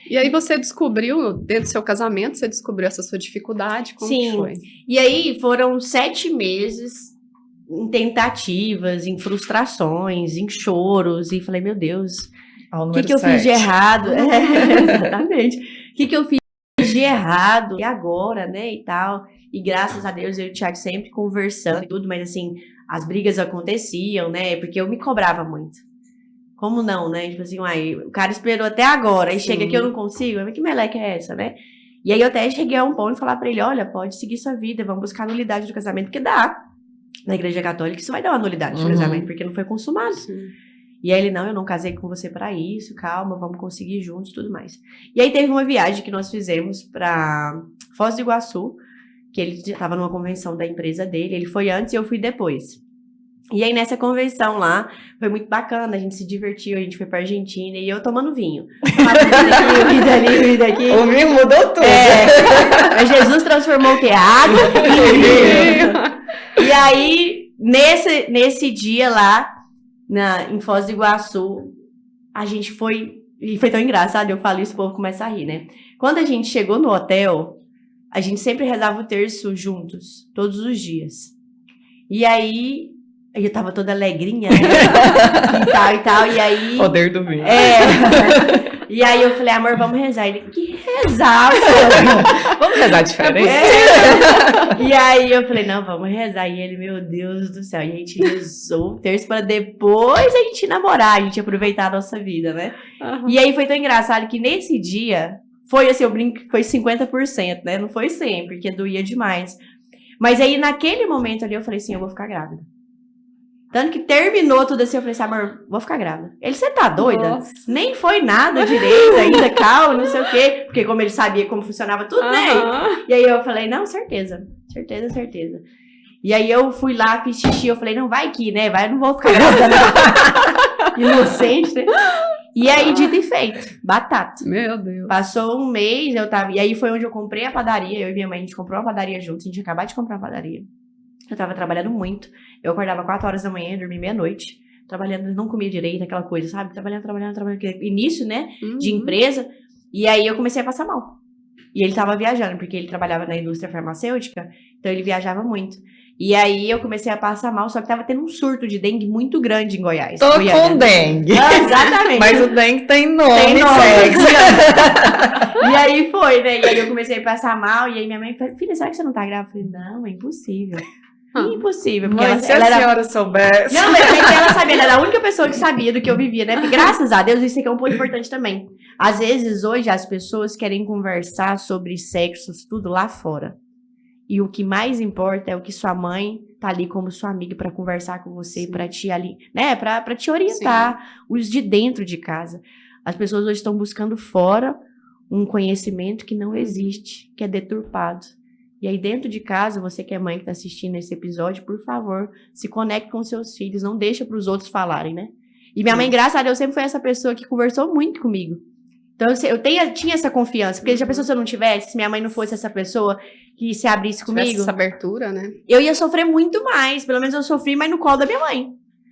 E aí você descobriu, dentro do seu casamento, você descobriu essa sua dificuldade? Como que foi? E aí foram 7 meses em tentativas, em frustrações, em choros. E falei, meu Deus, o que eu fiz de errado? Exatamente. O que eu fiz de errado? E agora, né, e tal. E graças a Deus, eu e o Thiago sempre conversando e tudo, mas assim, as brigas aconteciam, né, porque eu me cobrava muito. Como não, né? Tipo assim, o cara esperou até agora, aí chega aqui eu não consigo, mas que meleca é essa, né? E aí eu até cheguei a um ponto e falar pra ele, olha, pode seguir sua vida, vamos buscar a nulidade do casamento, porque dá. Na igreja católica isso vai dar uma nulidade do casamento, porque não foi consumado. E aí ele, não, eu não casei com você pra isso, calma, vamos conseguir juntos e tudo mais. E aí teve uma viagem que nós fizemos pra Foz do Iguaçu, que ele tava numa convenção da empresa dele, ele foi antes e eu fui depois. E aí, nessa convenção lá, foi muito bacana, a gente se divertiu, a gente foi pra Argentina e eu tomando vinho. Tomando vinho daqui. O vinho mudou tudo. Mas Jesus transformou o que? Água em vinho. E aí, nesse dia lá, em Foz do Iguaçu, a gente foi... E foi tão engraçado, eu falo isso, o povo começa a rir, né? Quando a gente chegou no hotel, a gente sempre rezava o terço juntos, todos os dias. E aí... Eu tava toda alegrinha, né? e tal, e aí... Poder do vinho. E aí eu falei, amor, vamos rezar. Ele, que rezar? Vamos rezar diferente? E aí eu falei, não, vamos rezar. E ele, meu Deus do céu. E a gente rezou o terço para depois a gente namorar, a gente aproveitar a nossa vida, né? Uhum. E aí foi tão engraçado que nesse dia, foi assim, eu brinco que foi 50%, né? Não foi 100%, porque doía demais. Mas aí naquele momento ali eu falei assim, eu vou ficar grávida. Tanto que terminou tudo assim, eu falei assim, amor, vou ficar grávida. Ele, você tá doida? Nossa. Nem foi nada direito ainda, calma, não sei o quê. Porque como ele sabia como funcionava tudo, né? E aí eu falei, não, certeza. E aí eu fui lá, fiz xixi, eu falei, não, vai aqui, né? Vai, eu não vou ficar grávida, não. Inocente, né? E aí, dito e feito, batata. Meu Deus. Passou um mês, e aí foi onde eu comprei a padaria, eu e minha mãe, a gente comprou uma padaria juntos, a gente acabou de comprar uma padaria. Eu tava trabalhando muito. Eu acordava 4 horas da manhã, dormia meia-noite. Trabalhando, não comia direito, aquela coisa, sabe? Trabalhando. Início, né? De empresa. E aí eu comecei a passar mal. E ele tava viajando, porque ele trabalhava na indústria farmacêutica. Então ele viajava muito. E aí eu comecei a passar mal, só que tava tendo um surto de dengue muito grande em Goiás. Tô com dengue. Exatamente. Mas o dengue tem nome. Tem nome. E aí foi, né? E aí eu comecei a passar mal. E aí minha mãe falou, filha, será que você não tá grávida? Eu falei, não, é impossível. Impossível. Porque se a senhora soubesse. Não, mas ela sabia, ela era a única pessoa que sabia do que eu vivia, né? Porque graças a Deus, isso aqui é um ponto importante também. Às vezes, hoje, as pessoas querem conversar sobre sexos, tudo lá fora. E o que mais importa é o que sua mãe tá ali como sua amiga pra conversar com você, pra te ali, né? Pra te orientar. Sim. Os de dentro de casa. As pessoas hoje estão buscando fora um conhecimento que não existe, que é deturpado. E aí, dentro de casa, você que é mãe que tá assistindo esse episódio, por favor, se conecte com seus filhos, não deixa pros outros falarem, né? E minha mãe, graças a Deus, sempre foi essa pessoa que conversou muito comigo. Então, eu tinha essa confiança, porque já pensou se eu não tivesse, se minha mãe não fosse essa pessoa que se abrisse comigo? Essa abertura, né? Eu ia sofrer muito mais, pelo menos eu sofri, mas no colo da minha mãe,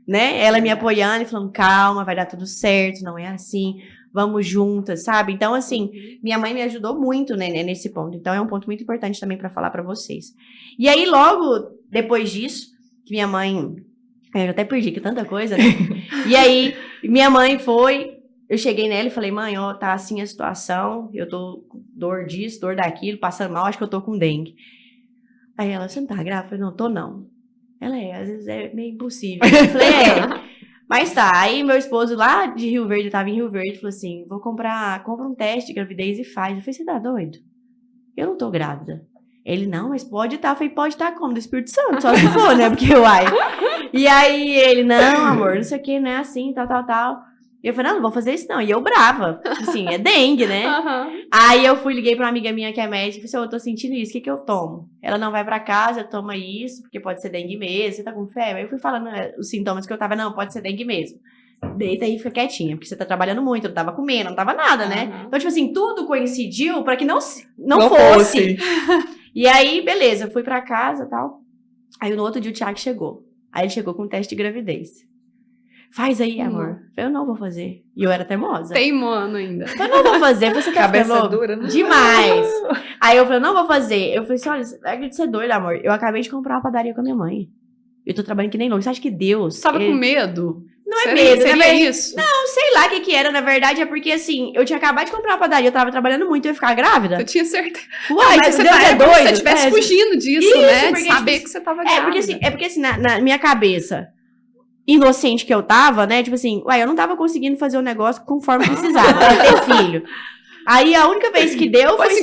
né? Ela me apoiando e falando, calma, vai dar tudo certo, não é assim... Vamos juntas, sabe? Então, assim, minha mãe me ajudou muito, né, nesse ponto. Então, é um ponto muito importante também para falar para vocês. E aí, logo depois disso, que minha mãe... Eu até perdi, que tanta coisa, né? E aí, minha mãe foi... Eu cheguei nela e falei, mãe, ó, tá assim a situação. Eu tô com dor disso, dor daquilo, passando mal, acho que eu tô com dengue. Aí ela, você não tá grávida? Eu falei, não, tô não. Ela, às vezes é meio impossível. Eu falei, Mas tá, aí meu esposo lá de Rio Verde, eu tava em Rio Verde, falou assim, compra um teste de gravidez e faz. Eu falei, você tá doido? Eu não tô grávida. Ele, não, mas pode tá. Eu falei, pode tá como? Do Espírito Santo, só se for, né? Porque uai. E aí ele, não, amor, não sei o que, não é assim, tal. E eu falei, não vou fazer isso não. E eu brava, assim, é dengue, né? Aí eu liguei pra uma amiga minha que é médica e falei, eu tô sentindo isso, o que eu tomo? Ela, não, vai pra casa, toma isso, porque pode ser dengue mesmo, você tá com febre? Aí eu fui falando os sintomas que eu tava, não, pode ser dengue mesmo. Deita aí e fica quietinha, porque você tá trabalhando muito, eu não tava comendo, não tava nada, né? Então, tipo assim, tudo coincidiu pra que não fosse. E aí, beleza, eu fui pra casa e tal. Aí no outro dia o Thiago chegou. Aí ele chegou com um teste de gravidez. Faz aí, amor. Eu não vou fazer. E eu era teimosa. Teimando ainda. Eu não vou fazer. Você tá ficando Cabeça louco? dura, né? Demais. Aí eu falei, não vou fazer. Eu falei assim, olha, larga de ser doido, amor. Eu acabei de comprar uma padaria com a minha mãe. Eu tô trabalhando que nem louco. Você acha que Deus... Você tava ele- com medo? Não é Seria- medo, seria na verdade. isso? Não sei lá o que era, na verdade, é porque assim, eu tinha acabado de comprar uma padaria, eu tava trabalhando muito, eu ia ficar grávida. Você tinha certeza. Uai, Mas Deus é é como se você doido. estivesse É, fugindo disso, Isso, né? De porque, saber tipo, que você tava É, grávida. porque assim, na minha cabeça, inocente que eu tava, né? Tipo assim, uai, eu não tava conseguindo fazer o negócio conforme precisava, pra ter filho. Aí a única vez que deu foi 50%.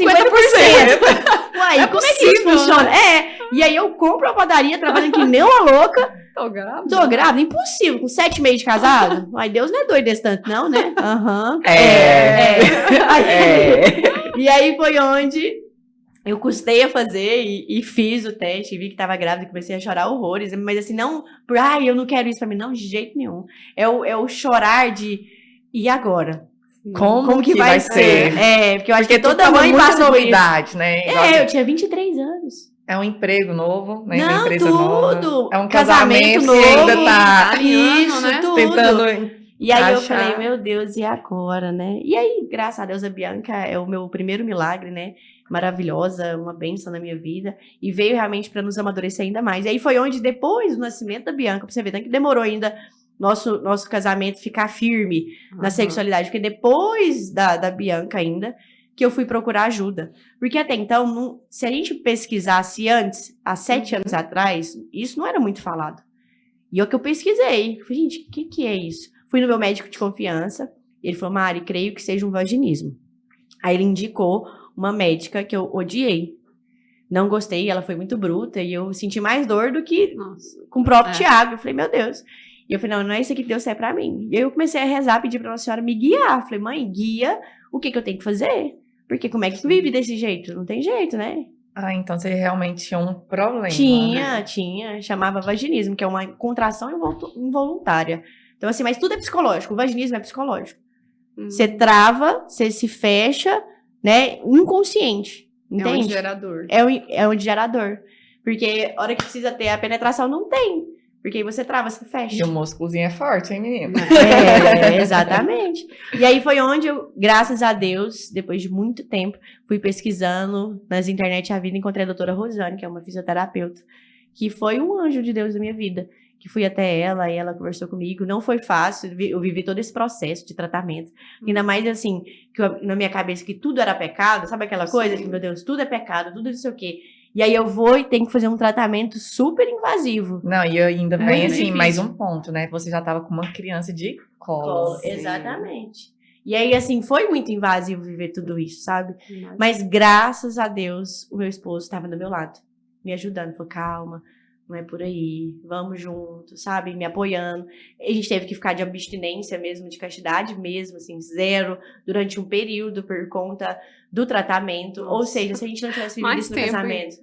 Uai, como é que isso possível, funciona? É, e aí eu compro a padaria, trabalhando que nem uma louca, Tô grávida. tô grávida, impossível, com 7 meses de casado. Uai, Deus não é doido desse tanto, não, né? Aham. E aí foi onde eu custei a fazer e fiz o teste, vi que tava grávida, comecei a chorar horrores, mas assim, não por, ai, eu não quero isso pra mim, não, de jeito nenhum. É o chorar de, e agora? Como que vai ser? É, porque eu acho Porque que toda tava mãe muita passa por isso. novidade, né? Igual É, eu tinha 23 anos. É um emprego novo, né? Uma Não, empresa tudo. nova. É um Casamento casamento que ainda novo. tá Italiano, Isso, né? tudo. tentando E aí eu achar. falei, meu Deus, e agora, né? E aí, graças a Deus, a Bianca é o meu primeiro milagre, né? Maravilhosa, uma bênção na minha vida. E veio realmente para nos amadurecer ainda mais. E aí foi onde, depois do nascimento da Bianca, pra você ver, tanto que demorou ainda nosso casamento ficar firme na sexualidade. Porque depois da Bianca ainda, que eu fui procurar ajuda. Porque até então, se a gente pesquisasse antes, há 7 anos atrás, isso não era muito falado. E é o que eu pesquisei. Falei, gente, o que é isso? Fui no meu médico de confiança. Ele falou, Mari, creio que seja um vaginismo. Aí ele indicou uma médica que eu odiei. Não gostei, ela foi muito bruta. E eu senti mais dor do que Nossa. com o próprio Tiago. Eu falei, meu Deus. E eu falei, não é isso aqui que Deus quer pra mim. E aí eu comecei a rezar, pedir pra Nossa Senhora me guiar. Eu falei, mãe, guia o que eu tenho que fazer. Porque como é que vive desse jeito? Não tem jeito, né? Ah, então você realmente tinha um problema. Tinha. Chamava vaginismo, que é uma contração involuntária. Então, assim, mas tudo é psicológico. O vaginismo é psicológico. Você trava, você se fecha, né? Inconsciente. É um Entende? gerador. É um gerador. Porque a hora que precisa ter a penetração, não tem. Porque aí você trava, você fecha. E o músculozinho é forte, hein, menino? Exatamente. E aí foi onde eu, graças a Deus, depois de muito tempo, fui pesquisando nas internet a vida, encontrei a doutora Rosane, que é uma fisioterapeuta, que foi um anjo de Deus na minha vida. Que fui até ela e ela conversou comigo. Não foi fácil, eu vivi todo esse processo de tratamento. Ainda mais assim, que na minha cabeça que tudo era pecado, sabe aquela coisa? Que, meu Deus, tudo é pecado, tudo não sei o quê. E aí eu vou e tenho que fazer um tratamento super invasivo. Não, e ainda vem Muito assim, difícil. mais um ponto, né? Você já tava com uma criança de colo. Exatamente. E aí, assim, foi muito invasivo viver tudo isso, sabe? Mas graças a Deus, o meu esposo estava do meu lado, me ajudando. Falou, calma, não é por aí, vamos juntos, sabe? Me apoiando. A gente teve que ficar de abstinência mesmo, de castidade mesmo, assim, 0, durante um período por conta do tratamento. Nossa. Ou seja, se a gente não tivesse vivido Mais isso no tempo, casamento.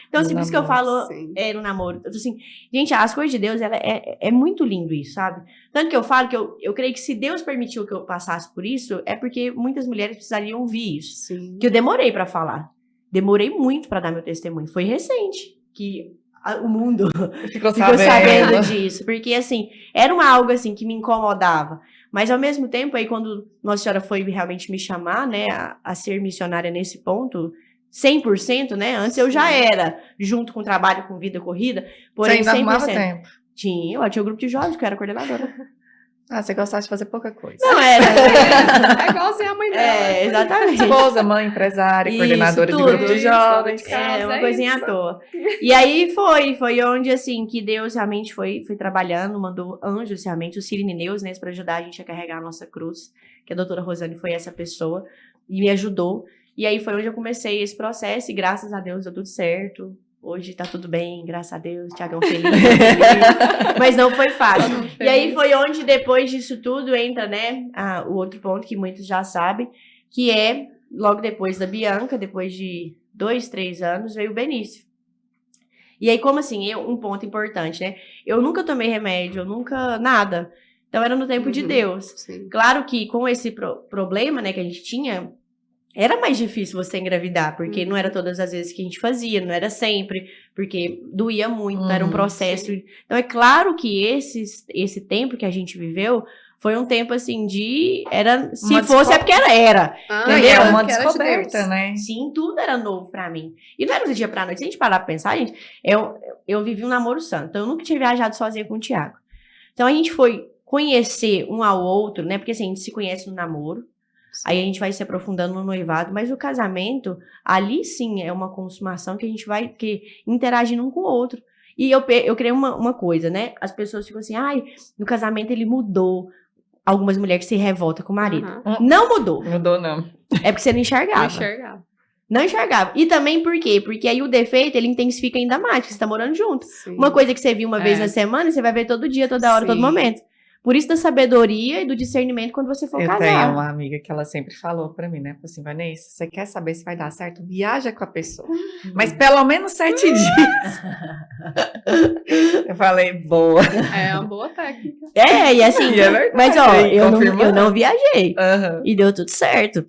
Então, assim, por isso que eu falo, Sim. no namoro. Então, assim, gente, as coisas de Deus, é muito lindo isso, sabe? Tanto que eu falo que eu creio que se Deus permitiu que eu passasse por isso, é porque muitas mulheres precisariam ouvir isso. Sim. Que eu demorei pra falar. Demorei muito pra dar meu testemunho. Foi recente que o mundo Ficou ficou sabendo sabendo. disso. Porque, assim, era algo, assim, que me incomodava. Mas, ao mesmo tempo, aí, quando Nossa Senhora foi realmente me chamar, né, a ser missionária nesse ponto, 100%, né? Antes eu já era, junto com o trabalho, com vida corrida, Você porém ainda 100%. arrumava tempo. Tinha o grupo de jovens, que eu era coordenadora. Ah, você gostava de fazer pouca coisa. Não era. É igualzinho a mãe dela. Exatamente. Esposa, mãe, empresária, Isso, coordenadora de tudo. grupo de Isso, jovens. dona de Uma é coisinha isso. à toa. E aí foi onde, assim, que Deus realmente foi trabalhando, mandou anjos realmente, os sirineus, né, para ajudar a gente a carregar a nossa cruz, que a doutora Rosane foi essa pessoa, e me ajudou. E aí foi onde eu comecei esse processo, e graças a Deus deu tudo certo. Hoje tá tudo bem, graças a Deus, Thiagão feliz. Mas não foi fácil. E aí foi onde, depois disso tudo, entra, né, o outro ponto que muitos já sabem, que é, logo depois da Bianca, depois de 2, 3 anos, veio o Benício. E aí, como assim, um ponto importante, né? Eu nunca tomei remédio, eu nunca, nada. Então, era no tempo de Deus. Sim. Claro que com esse problema, né, que a gente tinha, era mais difícil você engravidar, porque não era todas as vezes que a gente fazia, não era sempre, porque doía muito, era um processo. sim. Então, é claro que esse tempo que a gente viveu foi um tempo, assim, se Uma fosse, é porque era. Ah, Entendeu? É uma que era de descoberta, Deus. né? Sim, tudo era novo pra mim. E não era do dia pra noite. Se a gente parar pra pensar, gente, eu vivi um namoro santo. Então, eu nunca tinha viajado sozinha com o Thiago. Então, a gente foi conhecer um ao outro, né? Porque, assim, a gente se conhece no namoro. Aí a gente vai se aprofundando no noivado. Mas o casamento, ali sim, é uma consumação que a gente vai interagindo um com o outro. E eu criei uma coisa, né? As pessoas ficam assim, ai, no casamento ele mudou. Algumas mulheres que se revoltam com o marido. Aham. Não mudou. Mudou, não. É porque você não enxergava. Não enxergava. Não enxergava. E também por quê? Porque aí o defeito, ele intensifica ainda mais, porque você tá morando junto. Sim. Uma coisa que você viu uma vez É. na semana, você vai ver todo dia, toda hora, Sim. todo momento. Por isso da sabedoria e do discernimento quando você for Eu casar. tenho uma amiga que ela sempre falou pra mim, né? Falou assim, Vanessa, você quer saber se vai dar certo? Viaja com a pessoa. Mas pelo menos 7 dias. Eu falei, boa. É uma boa técnica. E assim, E é verdade, mas ó, hein? eu Confirmando. não viajei. Aham. E deu tudo certo.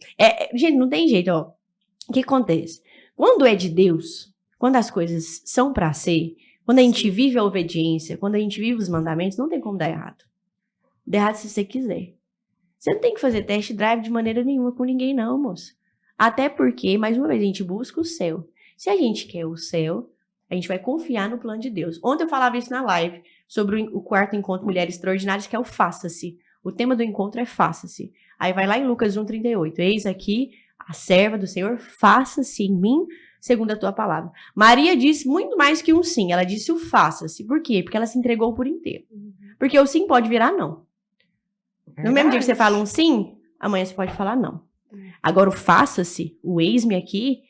Gente, não tem jeito, ó. O que acontece? Quando é de Deus, quando as coisas são pra ser, quando a gente vive a obediência, quando a gente vive os mandamentos, não tem como dar errado. Dá errado se você quiser. Você não tem que fazer test drive de maneira nenhuma com ninguém, não, moço. Até porque, mais uma vez, a gente busca o céu. Se a gente quer o céu, a gente vai confiar no plano de Deus. Ontem eu falava isso na live, sobre o quarto encontro Mulheres Extraordinárias, que é o Faça-se. O tema do encontro é Faça-se. Aí vai lá em Lucas 1,38. Eis aqui a serva do Senhor, faça-se em mim, segundo a tua palavra. Maria disse muito mais que um sim. Ela disse o faça-se. Por quê? Porque ela se entregou por inteiro. Porque o sim pode virar não. No mesmo dia que você fala um sim, amanhã você pode falar não. Agora o faça-se, o eis-me aqui,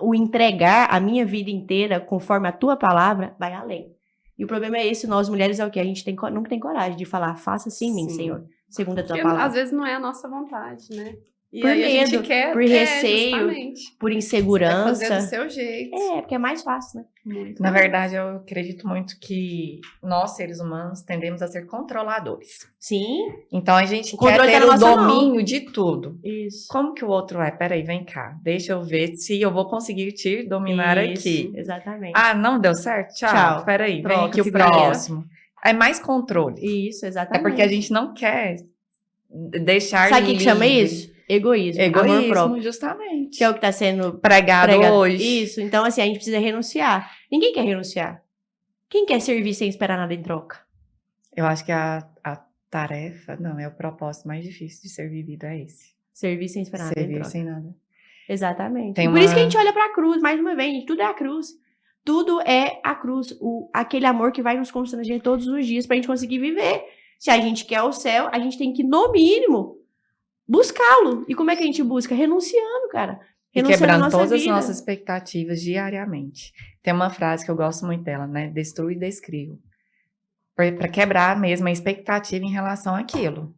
o entregar a minha vida inteira conforme a tua palavra, vai além. E o problema é esse, nós mulheres é o que? A gente nunca tem coragem de falar, faça-se em mim, Sim. Senhor, segundo a tua Porque palavra. às vezes não é a nossa vontade, né? E Por aí a medo, gente quer, por receio, justamente. por Quer insegurança. fazer do seu jeito. Porque é mais fácil, né? Muito Na mais. verdade, eu acredito muito que nós, seres humanos, tendemos a ser controladores. Sim, Então, a gente O quer controle tá ter na o nossa mão. domínio de tudo. isso. Como que o outro é? Peraí, vem cá. Deixa eu ver se eu vou conseguir te dominar Isso, aqui. exatamente. Ah, não deu certo? Tchau. Tchau. Peraí, vem Troca aqui o figurinha. próximo. É mais controle. Isso, É exatamente. porque a gente não quer deixar Sabe o que chama livre. isso? Egoísmo, amor Egoísmo, próprio. justamente. Que é o que tá sendo Pregado hoje. Isso, então assim, a gente precisa renunciar. Ninguém quer renunciar. Quem quer servir sem esperar nada em troca? Eu acho que a tarefa, não, é o propósito mais difícil de ser vivido, é esse. Servir sem esperar nada em Servir troca. sem nada. Exatamente. Tem E por isso uma- que a gente olha pra cruz, mais uma vez, gente, tudo é a cruz. Tudo é a cruz. Aquele amor que vai nos constranger todos os dias pra gente conseguir viver. Se a gente quer o céu, a gente tem que, no mínimo, buscá-lo. E como é que a gente busca? Renunciando, cara. E Renunciando à quebrando nossa todas as vida. nossas expectativas diariamente. Tem uma frase que eu gosto muito dela, né? Destruo e descrio. Para quebrar mesmo a expectativa em relação àquilo.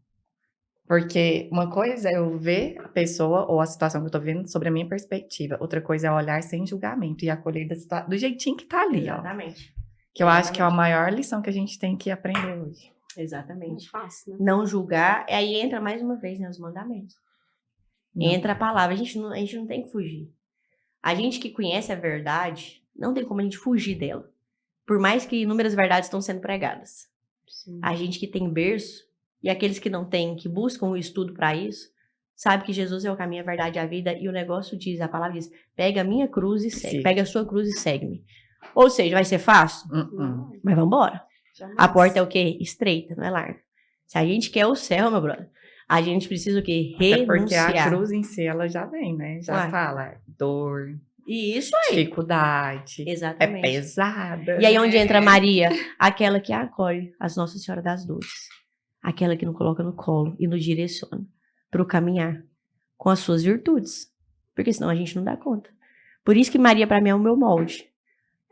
Porque uma coisa é eu ver a pessoa ou a situação que eu tô vivendo sobre a minha perspectiva. Outra coisa é olhar sem julgamento e acolher do jeitinho que tá ali, ó. Exatamente. Que eu acho que é a maior lição que a gente tem que aprender hoje. Exatamente. Muito fácil, né? Não julgar, aí entra mais uma vez, né, os mandamentos. Não. Entra a palavra, a gente não tem que fugir. A gente que conhece a verdade, não tem como a gente fugir dela. Por mais que inúmeras verdades estão sendo pregadas. Sim. A gente que tem berço, e aqueles que não têm, que buscam o estudo para isso, sabe que Jesus é o caminho, a verdade e a vida, e o negócio diz, a palavra diz, pega a minha cruz e segue, Sim. pega a sua cruz e segue-me. Ou seja, vai ser fácil? Não, Mas vamos embora. jamais. A porta é o quê? Estreita, não é larga. Se a gente quer o céu, meu brother, a gente precisa o quê? Até porque Renunciar. a cruz em si, ela já vem, né? Já Uai. fala dor, E isso aí. dificuldade, é Exatamente. pesada. E aí onde entra Maria? Aquela que acolhe as Nossa Senhora das Dores. Aquela que nos coloca no colo e nos direciona para o caminhar com as suas virtudes. Porque senão a gente não dá conta. Por isso que Maria para mim é o meu molde.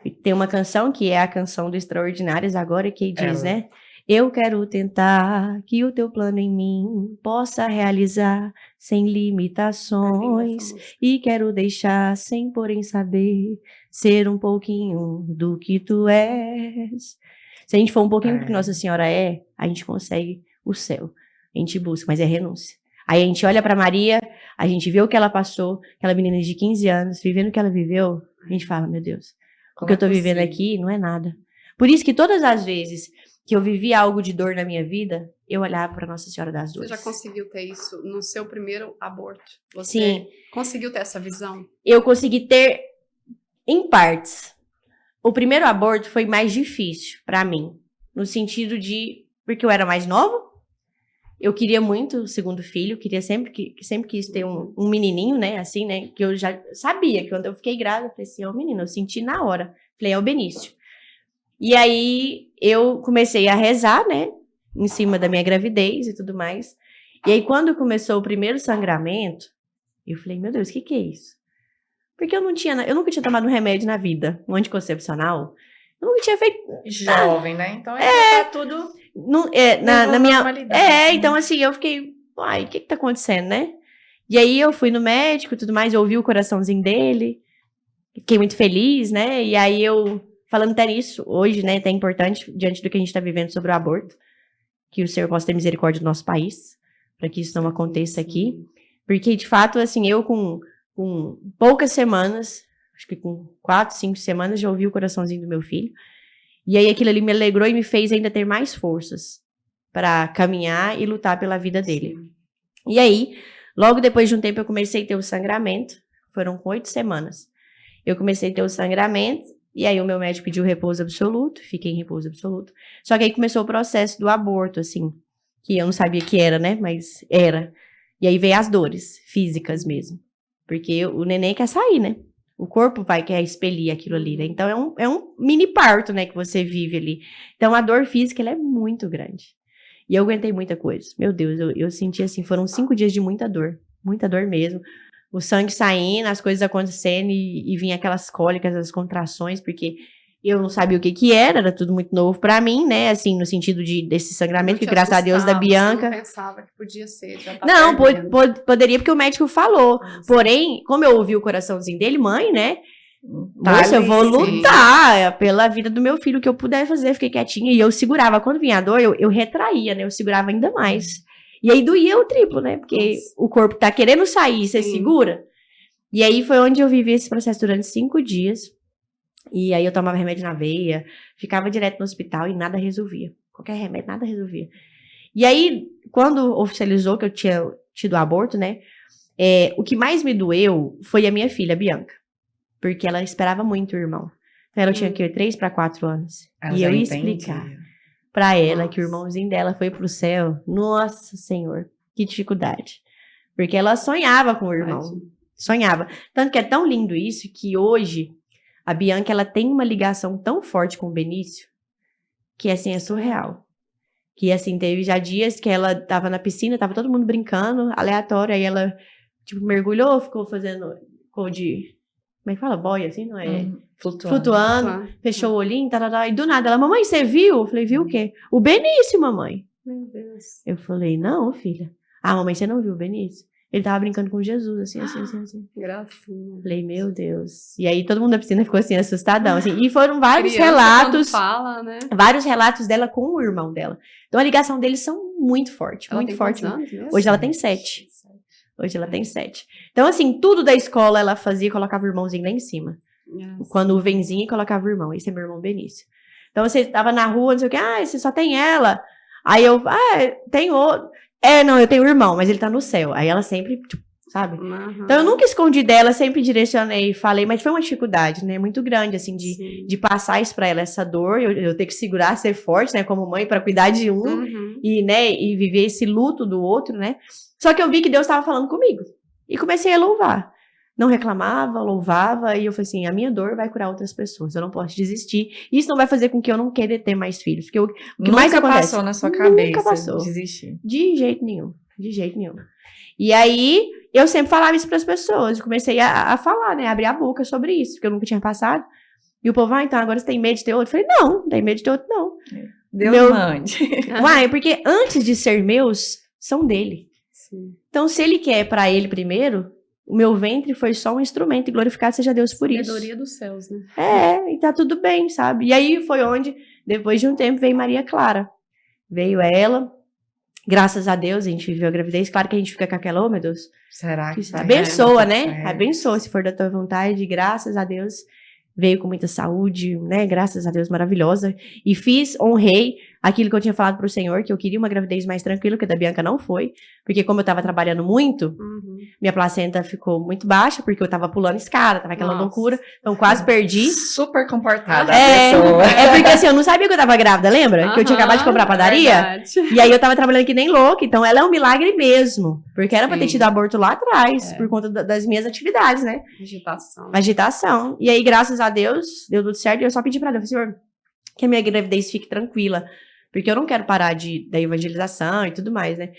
E tem uma canção que é a canção do Extraordinárias agora que diz, Ela. né? Eu quero tentar que o teu plano em mim possa realizar sem limitações. E quero deixar, sem porém saber, ser um pouquinho do que tu és. Se a gente for um pouquinho do que Nossa Senhora é, a gente consegue o céu. A gente busca, mas é renúncia. Aí a gente olha pra Maria, a gente vê o que ela passou, aquela menina de 15 anos, vivendo o que ela viveu, a gente fala, meu Deus, o que eu tô vivendo aqui não é nada. Por isso que todas as vezes que eu vivi algo de dor na minha vida, eu olhava pra Nossa Senhora das Dores. Você já conseguiu ter isso no seu primeiro aborto? Você Sim. conseguiu ter essa visão? Eu consegui ter em partes. O primeiro aborto foi mais difícil pra mim, no sentido de, porque eu era mais nova, eu queria muito o segundo filho, sempre quis ter um menininho, né, assim, né, que eu já sabia que quando eu fiquei grávida, eu falei assim, é o menino, eu senti na hora, falei, é o Benício. E aí eu comecei a rezar, né, em cima da minha gravidez e tudo mais, e aí quando começou o primeiro sangramento, eu falei, meu Deus, o que é isso? Porque eu nunca tinha tomado um remédio na vida, um anticoncepcional, eu nunca tinha feito jovem, né? Então tá tudo na minha normalidade. então assim, eu fiquei, ai, o que tá acontecendo, né? E aí eu fui no médico e tudo mais, eu ouvi o coraçãozinho dele, fiquei muito feliz, né? E aí eu, falando até nisso, hoje, né, é importante, diante do que a gente tá vivendo sobre o aborto, que o Senhor possa ter misericórdia do nosso país, para que isso não aconteça aqui. Porque, de fato, assim, eu com poucas semanas, acho que com 4, 5 semanas, já ouvi o coraçãozinho do meu filho. E aí aquilo ali me alegrou e me fez ainda ter mais forças para caminhar e lutar pela vida dele. E aí, logo depois de um tempo, eu comecei a ter o sangramento. Foram com 8 semanas. Eu comecei a ter o sangramento, e aí o meu médico pediu repouso absoluto, fiquei em repouso absoluto. Só que aí começou o processo do aborto, assim, que eu não sabia que era, né, mas era. E aí veio as dores físicas mesmo, porque o neném quer sair, né? O corpo quer expelir aquilo ali, né? Então é um mini parto, né, que você vive ali. Então a dor física, ela é muito grande. E eu aguentei muita coisa. Meu Deus, eu senti assim, foram 5 dias de muita dor mesmo. O sangue saindo, as coisas acontecendo e vinha aquelas cólicas, as contrações, porque eu não sabia o que era tudo muito novo pra mim, né, assim, no sentido desse sangramento, que graças a Deus da Bianca... Você não pensava que podia ser, já tá não, poderia porque o médico falou, porém, como eu ouvi o coraçãozinho dele, mãe, né, moça, eu vou lutar pela vida do meu filho, o que eu puder fazer, fiquei quietinha, e eu segurava, quando vinha a dor, eu retraía, né, eu segurava ainda mais. E aí doía o triplo, né? Porque o corpo tá querendo sair, você segura. E aí foi onde eu vivi esse processo durante 5 dias. E aí eu tomava remédio na veia, ficava direto no hospital e nada resolvia. Qualquer remédio, nada resolvia. E aí, quando oficializou que eu tinha tido aborto, né? O que mais me doeu foi a minha filha, a Bianca. Porque ela esperava muito o irmão. Então ela tinha 3 para 4 anos. E eu ia explicar pra ela que o irmãozinho dela foi pro céu. Nossa Senhor, que dificuldade. Porque ela sonhava com o irmão. Sonhava. Tanto que é tão lindo isso que hoje a Bianca, ela tem uma ligação tão forte com o Benício que, assim, é surreal. Que, assim, teve já dias que ela tava na piscina, tava todo mundo brincando, aleatório, aí ela, tipo, mergulhou, ficou de... Como é que fala? Boia, assim, não é? Flutuando, fechou o olhinho, e do nada ela, mamãe, você viu? Eu falei, viu o quê? O Benício, mamãe. Meu Deus. Eu falei, não, filha. Ah, mamãe, você não viu o Benício? Ele tava brincando com Jesus, assim. Gracinha. Falei, meu Deus. E aí todo mundo da piscina ficou assim, assustadão, assim. E foram vários Criança, relatos. fala, né? Vários relatos dela com o irmão dela. Então a ligação deles são muito forte, Ela muito tem forte. quantos anos mesmo? Hoje ela tem 7. Hoje ela tem 7. Então, assim, tudo da escola ela fazia e colocava o irmãozinho lá em cima. Quando o venzinho colocava o irmão. Esse é meu irmão Benício. Então, você tava na rua, não sei o que, você só tem ela. Aí eu, tem outro. Não, eu tenho o irmão, mas ele tá no céu. Aí ela sempre, tipo, sabe? Então, eu nunca escondi dela, sempre direcionei, falei, mas foi uma dificuldade, né? Muito grande, assim, de passar isso pra ela, essa dor, eu ter que segurar, ser forte, né? Como mãe, pra cuidar de um, e, né? E viver esse luto do outro, né? Só que eu vi que Deus estava falando comigo. E comecei a louvar. Não reclamava, louvava, e eu falei assim, a minha dor vai curar outras pessoas, eu não posso desistir. Isso não vai fazer com que eu não queira ter mais filhos. Porque o que mais acontece? Passou na sua cabeça nunca passou. Desistir. De jeito nenhum. E aí, eu sempre falava isso para as pessoas. Eu comecei a falar, né? Abrir a boca sobre isso, porque eu nunca tinha passado. E o povo, então agora você tem medo de ter outro? Eu falei, não tem medo de ter outro, não. Deus mande. Porque antes de ser meus, são dele. Sim. Então, se ele quer para ele primeiro, o meu ventre foi só um instrumento, e glorificado seja Deus por isso. Sabedoria dos céus, né? E tá tudo bem, sabe? E aí foi onde, depois de um tempo, veio Maria Clara. Veio ela, Graças a Deus, a gente viveu a gravidez. Claro que a gente fica com aquela, oh, meu Deus. Será que vai Abençoa, dar né? tudo certo? Abençoa, se for da tua vontade. Graças a Deus. Veio com muita saúde, né? Graças a Deus, maravilhosa. E honrei aquilo que eu tinha falado pro Senhor, que eu queria uma gravidez mais tranquila, que a da Bianca não foi. Porque como eu tava trabalhando muito, minha placenta ficou muito baixa, porque eu tava pulando escada, tava aquela Nossa. loucura. Então quase perdi. Super comportada a É, pessoa. é porque assim, eu não sabia que eu tava grávida, lembra? Que eu tinha acabado de comprar a padaria. Verdade. E aí eu tava trabalhando que nem louca, então ela é um milagre mesmo. Porque era pra ter Sim. tido aborto lá atrás, É. por conta das minhas atividades, né? Agitação. Agitação. E aí, graças a Deus, deu tudo certo. E eu só pedi pra Deus, Senhor, que a minha gravidez fique tranquila. Porque eu não quero parar da evangelização e tudo mais, né?